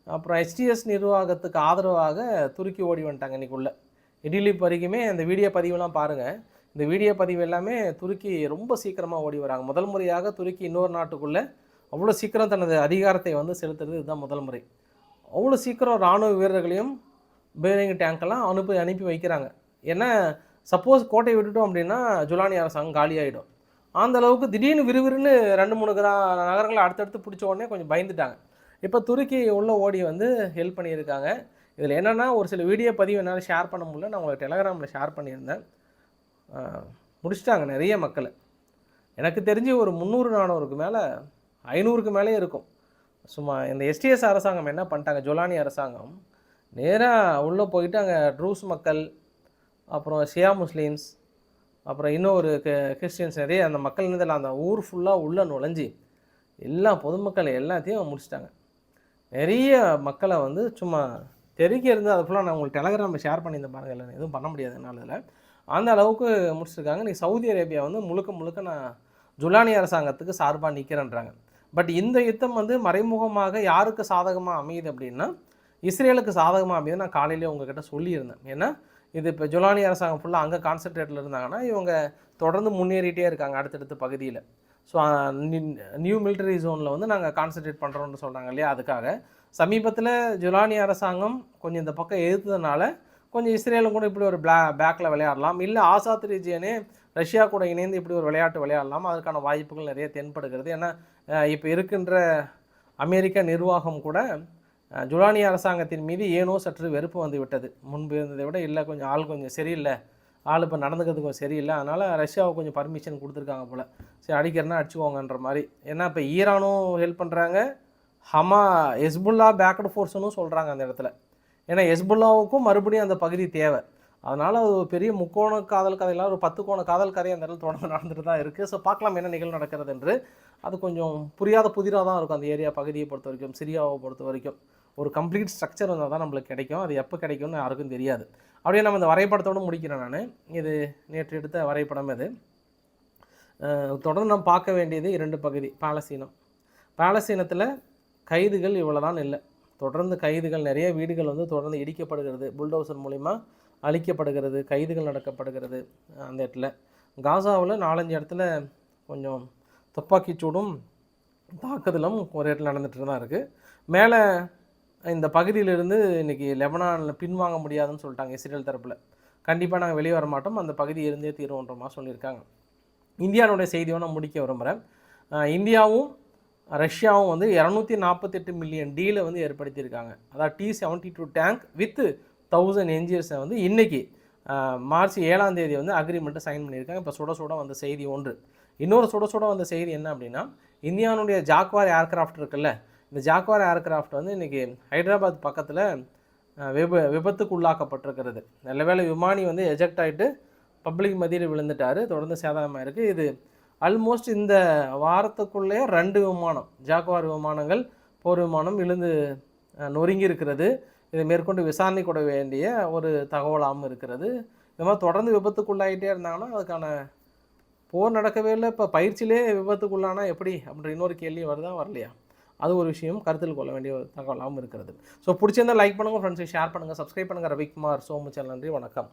அப்புறம் எஸ்டிஎஸ் நிர்வாகத்துக்கு ஆதரவாக துருக்கி ஓடி வந்துட்டாங்க. இன்றைக்குள்ள இடிலிப் வரைக்குமே அந்த வீடியோ பதிவுலாம் பாருங்கள். இந்த வீடியோ பதிவு எல்லாமே துருக்கி ரொம்ப சீக்கிரமாக ஓடி வராங்க. முதல் முறையாக துருக்கி இன்னொரு நாட்டுக்குள்ளே அவ்வளோ சீக்கிரம் தனது அதிகாரத்தை வந்து செலுத்துறது இதுதான் முதல் முறை. அவ்வளோ சீக்கிரம் இராணுவ வீரர்களையும் பேரிங் டேங்கெல்லாம் அனுப்பி வைக்கிறாங்க. ஏன்னா சப்போஸ் கோட்டையை விட்டுட்டோம் அப்படின்னா ஜுலானி அரசாங்கம் காலியாகிடும். அந்த அளவுக்கு திடீர்னு விறுவிறுன்னு 2-3 நகரங்களை அடுத்தடுத்து பிடிச்ச உடனே கொஞ்சம் பயந்துட்டாங்க. இப்போ துருக்கி உள்ள ஓடி வந்து ஹெல்ப் பண்ணியிருக்காங்க. இதில் என்னென்னா, ஒரு சில வீடியோ பதிவு என்னால் ஷேர் பண்ண முடியல, நான் உங்களுக்கு டெலகிராமில் ஷேர் பண்ணியிருந்தேன். முடிச்சிட்டாங்க நிறைய மக்களை. எனக்கு தெரிஞ்சு ஒரு 300-400க்கு மேலே, 500க்கு மேலே இருக்கும். சும்மா இந்த எஸ்டிஎஸ் அரசாங்கம் என்ன பண்ணிட்டாங்க, ஜொலானி அரசாங்கம் நேராக உள்ளே போயிட்டு அங்கே ட்ரூஸ் மக்கள், அப்புறம் ஷியா முஸ்லீம்ஸ், அப்புறம் இன்னொரு கிறிஸ்டியன்ஸ், நிறைய அந்த மக்கள் இதில் அந்த ஊர் ஃபுல்லாக உள்ளே நுழைஞ்சி எல்லா பொதுமக்களை எல்லாத்தையும் முடிச்சிட்டாங்க. நிறைய மக்களை வந்து சும்மா தெருக்கி இருந்து அதை ஃபுல்லாக நான் உங்களுக்கு டெலகிராமில் ஷேர் பண்ணியிருந்தேன் பாருங்கள். இல்லை எதுவும் பண்ண முடியாது என்னால் இதில். அந்த அளவுக்கு முடிச்சிருக்காங்க. நீ சவுதி அரேபியா வந்து முழுக்க நான் ஜுலானி அரசாங்கத்துக்கு சார்பாக நிற்கிறேன்றாங்க. பட் இந்த யுத்தம் வந்து மறைமுகமாக யாருக்கு சாதகமாக அமையுது அப்படின்னா இஸ்ரேலுக்கு சாதகமாக அமையுது. நான் காலையிலே உங்ககிட்ட சொல்லியிருந்தேன். ஏன்னா இது இப்போ ஜுலானி அரசாங்கம் ஃபுல்லாக அங்கே கான்சன்ட்ரேட்டில் இருந்தாங்கன்னா இவங்க தொடர்ந்து முன்னேறிட்டே இருக்காங்க அடுத்தடுத்த பகுதியில். ஸோ நியூ மிலிட்டரி ஜோனில் வந்து நாங்கள் கான்சன்ட்ரேட் பண்ணுறோன்னு சொல்கிறாங்க இல்லையா. அதுக்காக சமீபத்தில் ஜுலானி அரசாங்கம் கொஞ்சம் இந்த பக்கம் எதிர்த்ததுனால கொஞ்சம் இஸ்ரேலும் கூட இப்படி ஒரு பேக்கில் விளையாடலாம், இல்லை ஆசாத் ரீஜியனே ரஷ்யா கூட இணைந்து இப்படி ஒரு விளையாட்டு விளையாடலாம், அதுக்கான வாய்ப்புகள் நிறைய தென்படுகிறது. ஏன்னா இப்போ இருக்கின்ற அமெரிக்க நிர்வாகம் கூட ஜுலானி அரசாங்கத்தின் மீது ஏனோ சற்று வெறுப்பு வந்து விட்டது. முன்பு இருந்ததை விட இல்லை, கொஞ்சம் ஆள் கொஞ்சம் சரியில்லை, ஆள் இப்போ நடந்துக்கிறது கொஞ்சம் சரியில்லை, அதனால் ரஷ்யாவுக்கு கொஞ்சம் பர்மிஷன் கொடுத்துருக்காங்க போல். சரி அடிக்கிறனா அடிச்சுக்கோங்கன்ற மாதிரி. ஏன்னா இப்போ ஈரானும் ஹெல்ப் பண்ணுறாங்க, ஹெஸ்புல்லா பேக்கடு ஃபோர்ஸ்னு சொல்கிறாங்க அந்த இடத்துல. ஏன்னா ஹெஸ்புல்லாவுக்கும் மறுபடியும் அந்த பகுதி தேவை. அதனால் அது ஒரு பெரிய முக்கோண காதல் கதையெல்லாம் ஒரு 10 கோண காதல் கதை அந்த இடத்துல தொடர்ந்து நடந்துட்டு தான் இருக்குது. ஸோ பார்க்கலாம் என்ன நிகழ்வு நடக்கிறது என்று. அது கொஞ்சம் புரியாத புதிராக தான் இருக்கும் அந்த ஏரியா பகுதியை பொறுத்த வரைக்கும், சிரியாவை பொறுத்த வரைக்கும். ஒரு கம்ப்ளீட் ஸ்ட்ரக்சர் வந்தால் தான் நம்மளுக்கு கிடைக்கும். அது எப்போ கிடைக்கும்னு யாருக்கும் தெரியாது. அப்படியே நம்ம இந்த வரைபடத்தோடு முடிக்கிறேன் நான். இது நேற்று எடுத்த வரைபடம் இது. தொடர்ந்து நம்ம பார்க்க வேண்டியது 2 பகுதி. பாலஸ்தீனத்தில் கைதுகள் இவ்வளோ தான் இல்லை. தொடர்ந்து கைதுகள், நிறைய வீடுகள் வந்து தொடர்ந்து இடிக்கப்படுகிறது, புல்டோசர் மூலிமா அழிக்கப்படுகிறது, கைதுகள் நடக்கப்படுகிறது அந்த இடத்துல. காசாவில் 4-5 இடத்துல கொஞ்சம் துப்பாக்கிச்சூடும் தாக்குதலும் ஒரு இடத்துல நடந்துகிட்டு தான் இருக்குது. மேலே இந்த பகுதியிலிருந்து இன்றைக்கி லெபனானில் பின்வாங்க முடியாதுன்னு சொல்லிட்டாங்க இஸ்ரேல் தரப்பில். கண்டிப்பாக நாங்கள் வெளியே வர மாட்டோம், அந்த பகுதி இருந்தே தீர்வுன்ற மாதிரி சொல்லியிருக்காங்க. இந்தியாவுடைய செய்தியை நான் முடிக்க விரும்புகிறேன். இந்தியாவும் ரஷ்யாவும் வந்து 248 மில்லியன் டீலை வந்து ஏற்படுத்தியிருக்காங்க. அதாவது T-72 டேங்க் வித் 1000 என்ஜின்ஸை வந்து இன்றைக்கி மார்ச் 7ஆம் தேதி வந்து அக்ரிமெண்ட்டை சைன் பண்ணியிருக்காங்க. இப்போ சுட சுட வந்த செய்தி ஒன்று. இன்னொரு சுட சுட வந்த செய்தி என்ன அப்படின்னா, இந்தியாவுடைய ஜாக்வார் ஏர்க்ராஃப்ட் இருக்குல்ல, இந்த ஜாக்வார் ஏர்க்ராஃப்ட் வந்து இன்றைக்கி ஹைதராபாத் பக்கத்தில் விபத்துக்கு உள்ளாக்கப்பட்டிருக்கிறது. நல்ல வேளை விமானி வந்து எஜெக்ட் ஆகிட்டு பப்ளிக் மத்தியில் விழுந்துட்டார், தொடர்ந்து சேதமாக இருக்குது. இது ஆல்மோஸ்ட் இந்த வாரத்துக்குள்ளே 2 விமானம், ஜாக்வார் விமானங்கள், போர் விமானம் விழுந்து நொறுங்கி இருக்கிறது. இதை மேற்கொண்டு விசாரணை கூட வேண்டிய ஒரு தகவலாகவும் இருக்கிறது. இந்த மாதிரி தொடர்ந்து விபத்துக்குள்ளாகிட்டே இருந்தாங்கன்னா அதுக்கான போர் நடக்கவே இல்லை, இப்போ பயிற்சியிலே விபத்துக்குள்ளானா எப்படி அப்படின்ற இன்னொரு கேள்வி வருதா வரலையா? அது ஒரு விஷயம் கருத்தில் கொள்ள வேண்டிய ஒரு தகவலாகவும் இருக்கிறது. ஸோ பிடிச்சிருந்தால் லைக் பண்ணுங்கள், ஃப்ரெண்ட்ஸை ஷேர் பண்ணுங்கள், சப்ஸ்கிரைப் பண்ணுங்கள். ரவிக்குமார் சோமு சேனல். நன்றி, வணக்கம்.